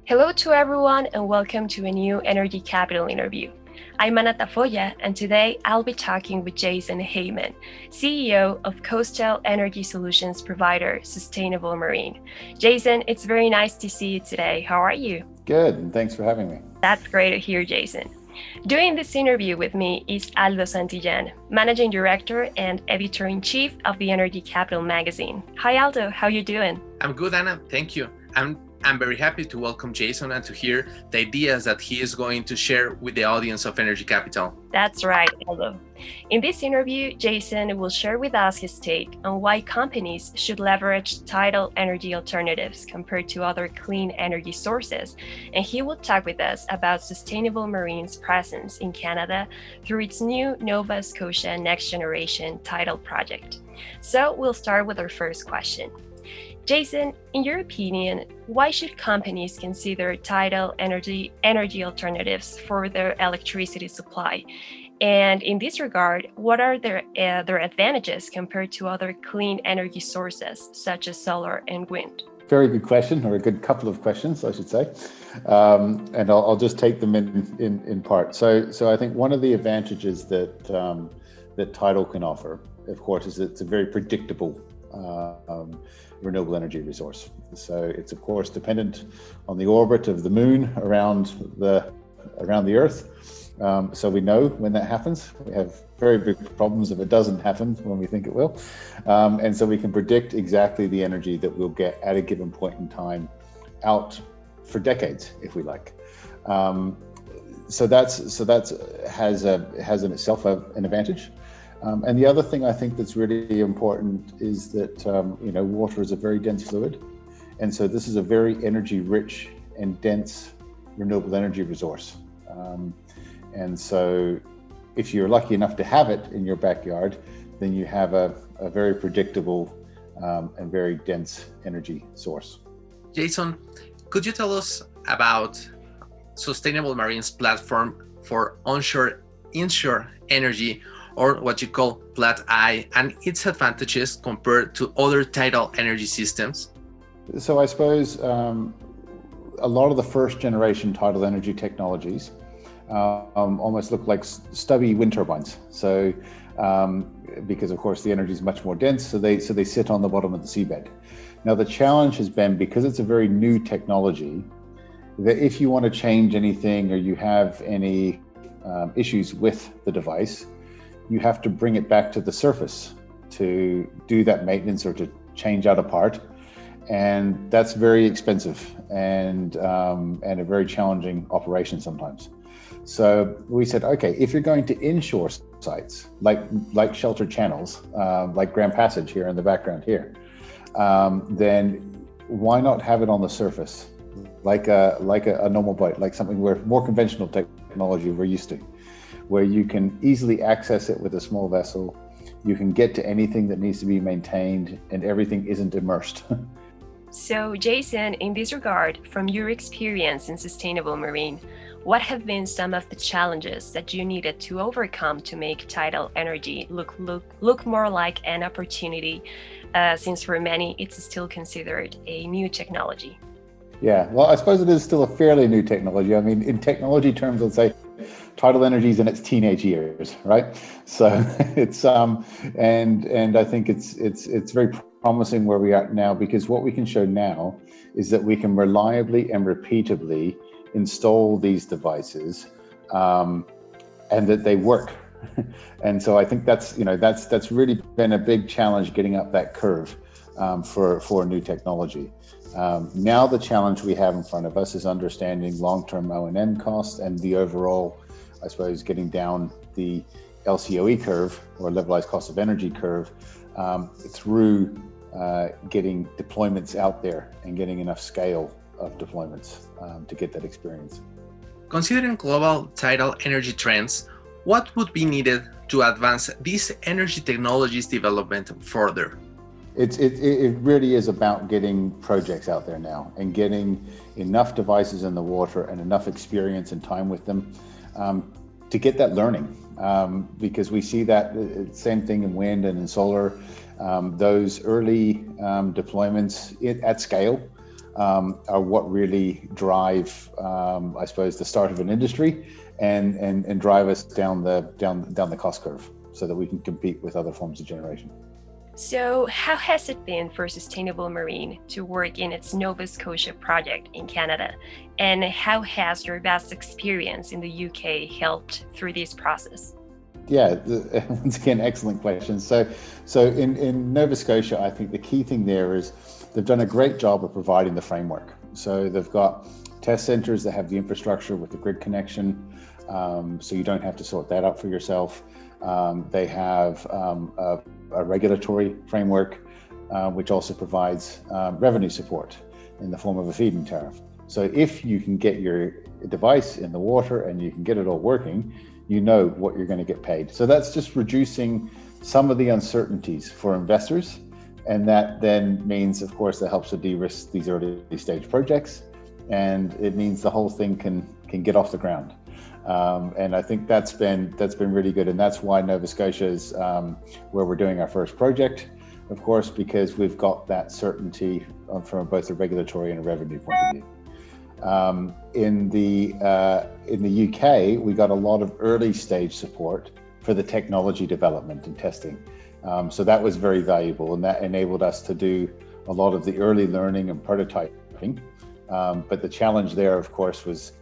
Hello to everyone and welcome to a new Energy Capital interview. I'm Anata Foya and today I'll be talking with Jason Hayman, CEO of coastal energy solutions provider Sustainable Marine. Jason, it's very nice to see you today. How are you? Good, and thanks for having me. That's great to hear, Jason. Doing this interview with me is Aldo Santillan, Managing Director and Editor-in-Chief of the Energy Capital magazine. Hi Aldo, how you doing? I'm good, Anna. Thank you. I'm very happy to welcome Jason and to hear the ideas that he is going to share with the audience of Energy Capital. That's right, Aldo. In this interview, Jason will share with us his take on why companies should leverage tidal energy alternatives compared to other clean energy sources, and he will talk with us about Sustainable Marine's presence in Canada through its new Nova Scotia Next Generation Tidal project. So we'll start with our first question. Jason, in your opinion, why should companies consider tidal energy alternatives for their electricity supply? And in this regard, what are their advantages compared to other clean energy sources such as solar and wind? Very good question, or a good couple of questions, I should say. And I'll just take them in part. So I think one of the advantages that tidal can offer, of course, is it's a very predictable renewable energy resource. So it's of course dependent on the orbit of the moon around the Earth. So we know when that happens. We have very big problems if it doesn't happen when we think it will. And so we can predict exactly the energy that we'll get at a given point in time out for decades, if we like. So that's has in itself an advantage. And the other thing I think that's really important is that water is a very dense fluid, and so this is a very energy-rich and dense renewable energy resource. And so, if you're lucky enough to have it in your backyard, then you have a very predictable and very dense energy source. Jason, could you tell us about Sustainable Marine's platform for inshore energy, or what you call Plat I, and its advantages compared to other tidal energy systems? So I suppose a lot of the first generation tidal energy technologies almost look like stubby wind turbines. So because of course the energy is much more dense, so they sit on the bottom of the seabed. Now the challenge has been, because it's a very new technology, that if you want to change anything or you have any issues with the device, you have to bring it back to the surface to do that maintenance or to change out a part, and that's very expensive and a very challenging operation sometimes. So we said, okay, if you're going to inshore sites like sheltered channels, like Grand Passage here in the background here, then why not have it on the surface, like a normal boat, like something where more conventional technology we're used to, where you can easily access it with a small vessel, you can get to anything that needs to be maintained, and everything isn't immersed. So, Jason, in this regard, from your experience in Sustainable Marine, what have been some of the challenges that you needed to overcome to make tidal energy look more like an opportunity, since for many it's still considered a new technology? Yeah, well, I suppose it is still a fairly new technology. I mean, in technology terms, let's say tidal energy is in its teenage years, right? So it's and I think it's very promising where we are now, because what we can show now is that we can reliably and repeatably install these devices, and that they work. And so I think that's really been a big challenge, getting up that curve for new technology. Now the challenge we have in front of us is understanding long-term O&M costs and the overall, I suppose, getting down the LCOE curve, or levelized cost of energy curve, through getting deployments out there and getting enough scale of deployments to get that experience. Considering global tidal energy trends, what would be needed to advance these energy technologies development further? It really is about getting projects out there now and getting enough devices in the water and enough experience and time with them to get that learning, because we see that same thing in wind and in solar. Those early deployments at scale are what really drive, I suppose, the start of an industry and drive us down the cost curve so that we can compete with other forms of generation. So how has it been for Sustainable Marine to work in its Nova Scotia project in Canada? And how has your vast experience in the UK helped through this process? Yeah, once again, excellent question. So in Nova Scotia, I think the key thing there is they've done a great job of providing the framework. So they've got test centers that have the infrastructure with the grid connection, so you don't have to sort that out for yourself. They have a regulatory framework, which also provides revenue support in the form of a feed-in tariff. So if you can get your device in the water and you can get it all working, you know what you're going to get paid. So that's just reducing some of the uncertainties for investors. And that then means, of course, that helps to de-risk these early stage projects. And it means the whole thing can get off the ground. And I think that's been really good. And that's why Nova Scotia is where we're doing our first project, of course, because we've got that certainty from both a regulatory and a revenue point of view. In the UK, we got a lot of early stage support for the technology development and testing. So that was very valuable, and that enabled us to do a lot of the early learning and prototyping. But the challenge there, of course, was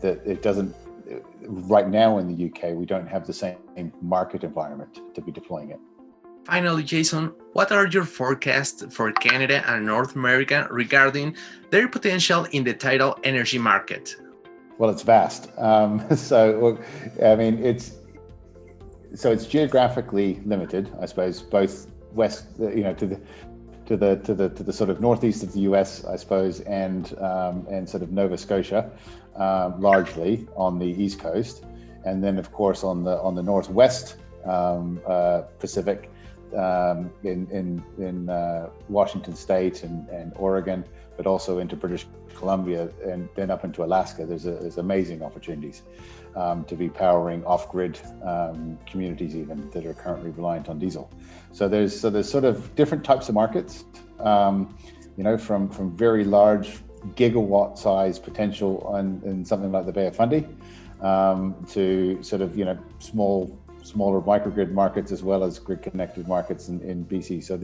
that it doesn't, right now in the UK, we don't have the same market environment to be deploying it. Finally, Jason, what are your forecasts for Canada and North America regarding their potential in the tidal energy market? Well, it's vast. So, I mean, it's geographically limited, I suppose, both west, to the sort of northeast of the US, I suppose, and sort of Nova Scotia, largely on the east coast, and then of course on the northwest Pacific, in Washington State and Oregon, but also into British Columbia and then up into Alaska. There's amazing opportunities to be powering off-grid communities even that are currently reliant on diesel. So there's sort of different types of markets, from very large gigawatt size potential in something like the Bay of Fundy, to sort of smaller microgrid markets as well as grid connected markets in BC. So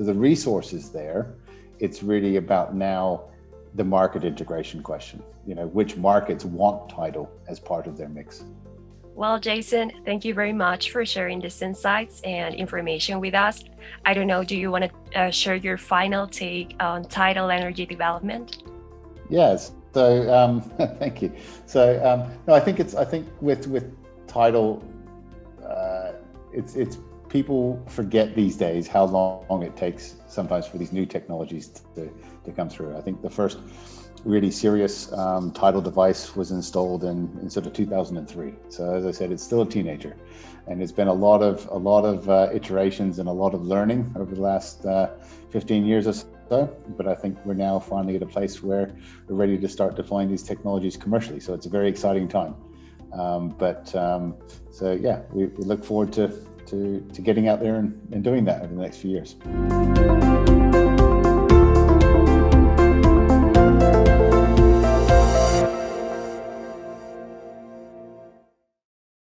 the resources there. It's really about now the market integration question. Which markets want tidal as part of their mix. Well, Jason, thank you very much for sharing these insights and information with us. I don't know, do you want to share your final take on tidal energy development? Yes. So thank you. So no, I think with tidal, it's people forget these days how long it takes sometimes for these new technologies to come through. I think the first really serious tidal device was installed in sort of 2003. So as I said, it's still a teenager, and it's been a lot of iterations and a lot of learning over the last 15 years or so. But I think we're now finally at a place where we're ready to start deploying these technologies commercially. So it's a very exciting time. So yeah, we look forward to getting out there and doing that over the next few years.